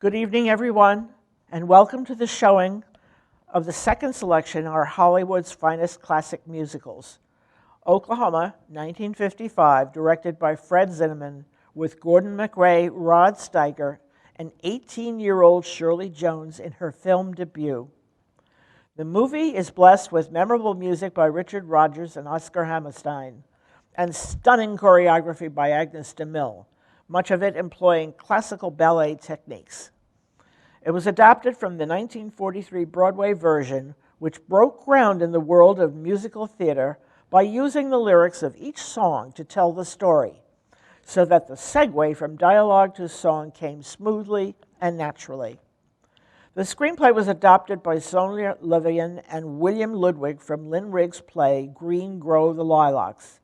Good evening, everyone, and welcome to the showing of the second selection in our Hollywood's Finest Classic Musicals. Oklahoma, 1955, directed by Fred Zinnemann, with Gordon MacRae, Rod Steiger, and 18-year-old Shirley Jones in her film debut. The movie is blessed with memorable music by Richard Rodgers and Oscar Hammerstein, and stunning choreography by Agnes DeMille, much of it employing classical ballet techniques. It was adapted from the 1943 Broadway version, which broke ground in the world of musical theater by using the lyrics of each song to tell the story, so that the segue from dialogue to song came smoothly and naturally. The screenplay was adapted by Sonia Levian and William Ludwig from Lynn Riggs' play Green Grow the Lilacs.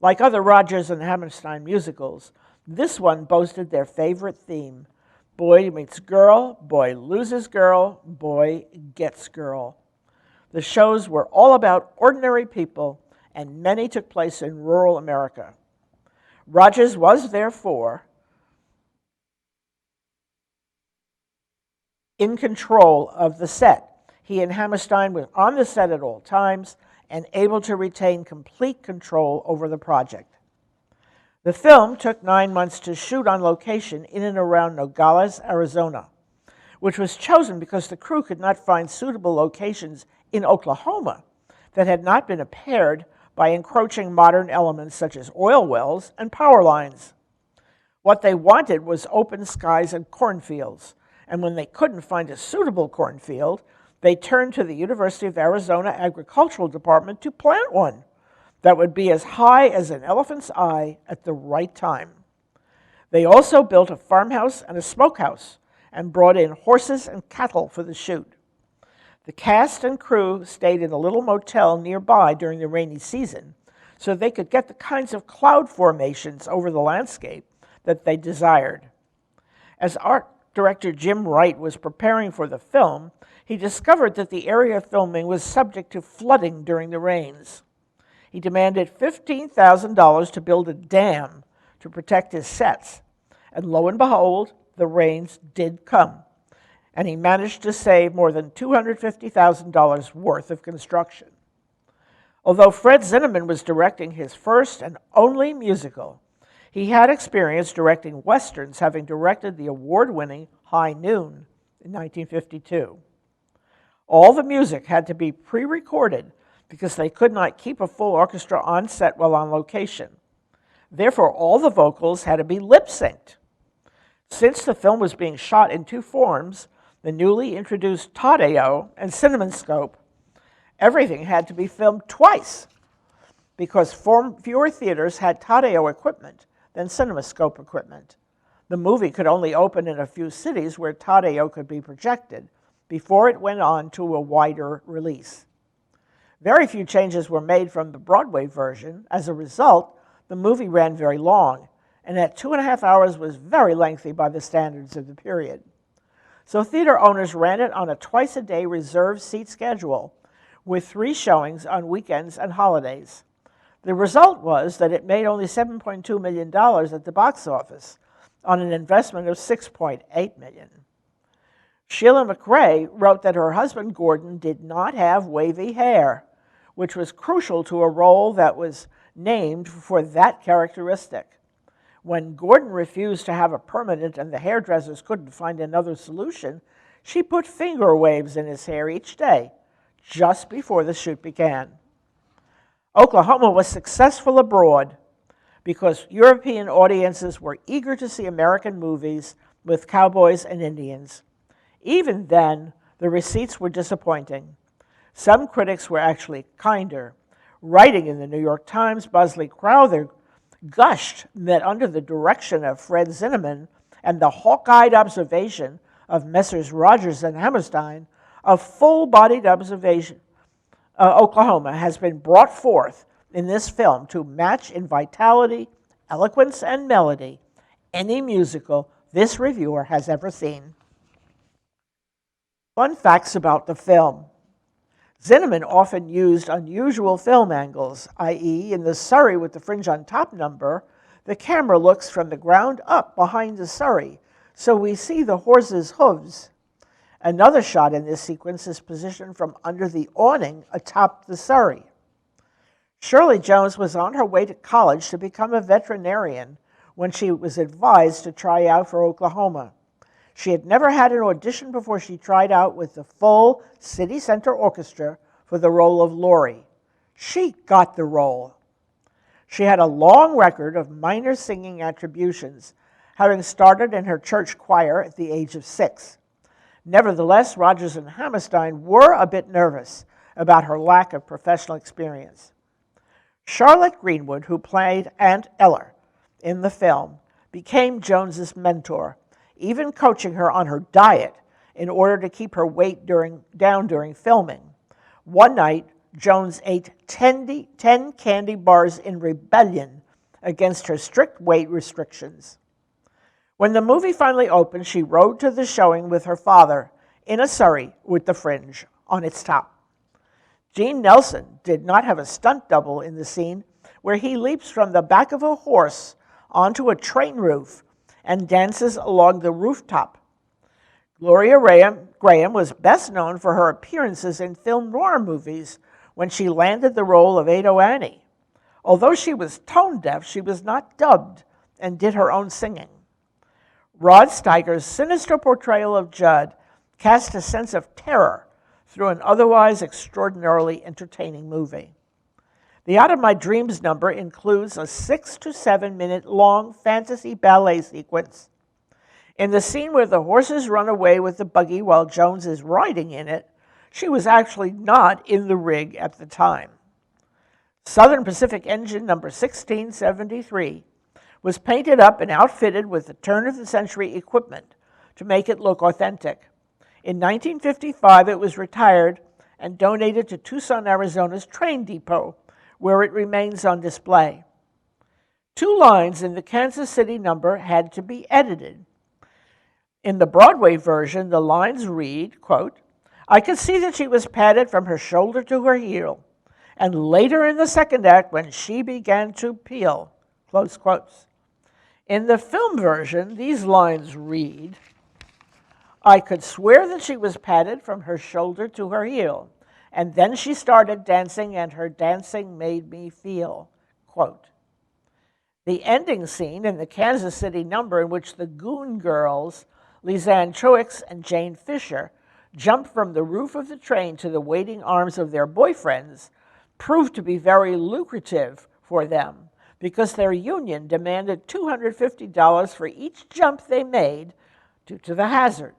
Like other Rodgers and Hammerstein musicals, this one boasted their favorite theme: boy meets girl, boy loses girl, boy gets girl. The shows were all about ordinary people, and many took place in rural America. Rodgers was, therefore, in control of the set. He and Hammerstein were on the set at all times and able to retain complete control over the project. The film took 9 months to shoot on location in and around Nogales, Arizona, which was chosen because the crew could not find suitable locations in Oklahoma that had not been impaired by encroaching modern elements such as oil wells and power lines. What they wanted was open skies and cornfields, and when they couldn't find a suitable cornfield, they turned to the University of Arizona Agricultural Department to plant one that would be as high as an elephant's eye at the right time. They also built a farmhouse and a smokehouse and brought in horses and cattle for the shoot. The cast and crew stayed in a little motel nearby during the rainy season so they could get the kinds of cloud formations over the landscape that they desired. As art director Jim Wright was preparing for the film, he discovered that the area of filming was subject to flooding during the rains. He demanded $15,000 to build a dam to protect his sets, and lo and behold, the rains did come, and he managed to save more than $250,000 worth of construction. Although Fred Zinnemann was directing his first and only musical, he had experience directing westerns, having directed the award-winning High Noon in 1952. All the music had to be pre-recorded because they could not keep a full orchestra on set while on location. Therefore, all the vocals had to be lip-synced. Since the film was being shot in two forms, the newly introduced Taddeo and CinemaScope, everything had to be filmed twice because fewer theaters had Taddeo equipment than CinemaScope equipment. The movie could only open in a few cities where Taddeo could be projected before it went on to a wider release. Very few changes were made from the Broadway version. As a result, the movie ran very long, and at 2.5 hours was very lengthy by the standards of the period. So theater owners ran it on a twice-a-day reserved seat schedule with 3 showings on weekends and holidays. The result was that it made only $7.2 million at the box office on an investment of $6.8 million. Sheila MacRae wrote that her husband Gordon did not have wavy hair, which was crucial to a role that was named for that characteristic. When Gordon refused to have a permanent and the hairdressers couldn't find another solution, she put finger waves in his hair each day, just before the shoot began. Oklahoma was successful abroad because European audiences were eager to see American movies with cowboys and Indians. Even then, the receipts were disappointing. Some critics were actually kinder. Writing in the New York Times, Bosley Crowther gushed that under the direction of Fred Zinnemann and the hawk-eyed observation of Messrs. Rodgers and Hammerstein, a full-bodied observation Oklahoma has been brought forth in this film to match in vitality, eloquence, and melody any musical this reviewer has ever seen. Fun facts about the film. Zinnemann often used unusual film angles, i.e., in the Surrey with the fringe on top number, the camera looks from the ground up behind the Surrey, So we see the horse's hooves. Another shot in this sequence is positioned from under the awning atop the surrey. Shirley Jones was on her way to college to become a veterinarian when she was advised to try out for Oklahoma. She had never had an audition before she tried out with the full City Center Orchestra for the role of Laurie. She got the role. She had a long record of minor singing attributions, having started in her church choir at the age of 6. Nevertheless, Rodgers and Hammerstein were a bit nervous about her lack of professional experience. Charlotte Greenwood, who played Aunt Eller in the film, became Jones's mentor, even coaching her on her diet in order to keep her weight down during filming. One night, Jones ate 10 candy bars in rebellion against her strict weight restrictions. When the movie finally opened, she rode to the showing with her father in a surrey with the fringe on its top. Gene Nelson did not have a stunt double in the scene where he leaps from the back of a horse onto a train roof and dances along the rooftop. Gloria Graham was best known for her appearances in film noir movies when she landed the role of Ado Annie. Although she was tone deaf, she was not dubbed and did her own singing. Rod Steiger's sinister portrayal of Judd cast a sense of terror through an otherwise extraordinarily entertaining movie. The Out of My Dreams number includes a 6 to 7 minute long fantasy ballet sequence. In the scene where the horses run away with the buggy while Jones is riding in it, she was actually not in the rig at the time. Southern Pacific Engine number 1673 was painted up and outfitted with the turn-of-the-century equipment to make it look authentic. In 1955, it was retired and donated to Tucson, Arizona's train depot, where it remains on display. 2 lines in the Kansas City number had to be edited. In the Broadway version, the lines read, quote, "I could see that she was padded from her shoulder to her heel, and later in the second act when she began to peel," close quotes. In the film version, these lines read, "I could swear that she was padded from her shoulder to her heel, and then she started dancing, and her dancing made me feel," quote. The ending scene in the Kansas City number, in which the Goon Girls, Lisanne Truex and Jane Fisher, jump from the roof of the train to the waiting arms of their boyfriends, proved to be very lucrative for them because their union demanded $250 for each jump they made due to the hazard.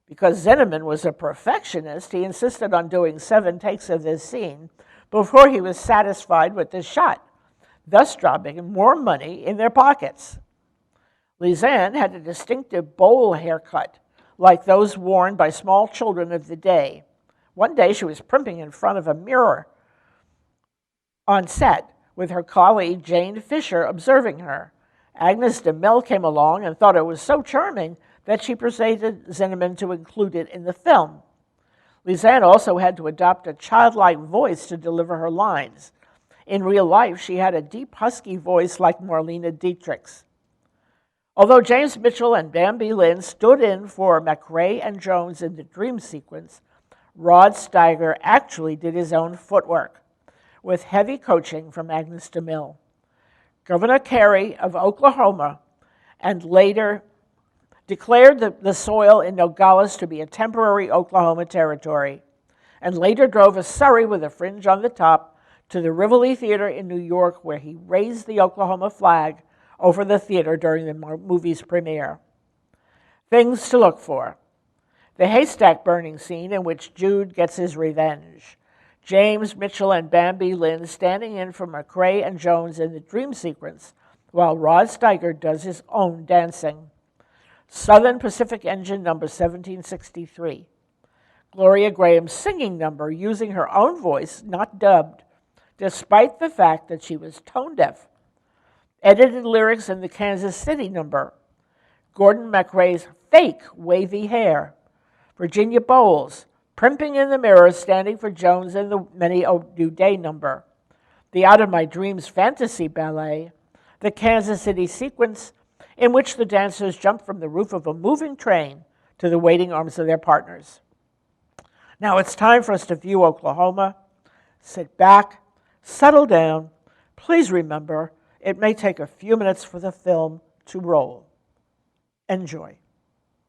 Because Zinnemann was a perfectionist, he insisted on doing 7 takes of this scene before he was satisfied with the shot, thus dropping more money in their pockets. Lisanne had a distinctive bowl haircut, like those worn by small children of the day. One day she was primping in front of a mirror on set, with her colleague Jane Fisher observing her. Agnes DeMille came along and thought it was so charming that she persuaded Zinnemann to include it in the film. Lisanne also had to adopt a childlike voice to deliver her lines. In real life, she had a deep, husky voice like Marlene Dietrich's. Although James Mitchell and Bambi Lynn stood in for McRae and Jones in the dream sequence, Rod Steiger actually did his own footwork, with heavy coaching from Agnes DeMille. Governor Carey of Oklahoma and later declared the soil in Nogales to be a temporary Oklahoma territory, and later drove a surrey with a fringe on the top to the Rivoli Theater in New York, where he raised the Oklahoma flag over the theater during the movie's premiere. Things to look for: the haystack burning scene in which Jude gets his revenge, James Mitchell and Bambi Lynn standing in for McRae and Jones in the dream sequence, while Rod Steiger does his own dancing. Southern Pacific Engine number 1763. Gloria Graham's singing number using her own voice, not dubbed, despite the fact that she was tone deaf. Edited lyrics in the Kansas City number. Gordon McRae's fake wavy hair. Virginia Bowles, primping in the mirror, standing for Jones in the Many a New Day number. The Out of My Dreams fantasy ballet. The Kansas City sequence in which the dancers jump from the roof of a moving train to the waiting arms of their partners. Now it's time for us to view Oklahoma. Sit back, settle down. Please remember, it may take a few minutes for the film to roll. Enjoy.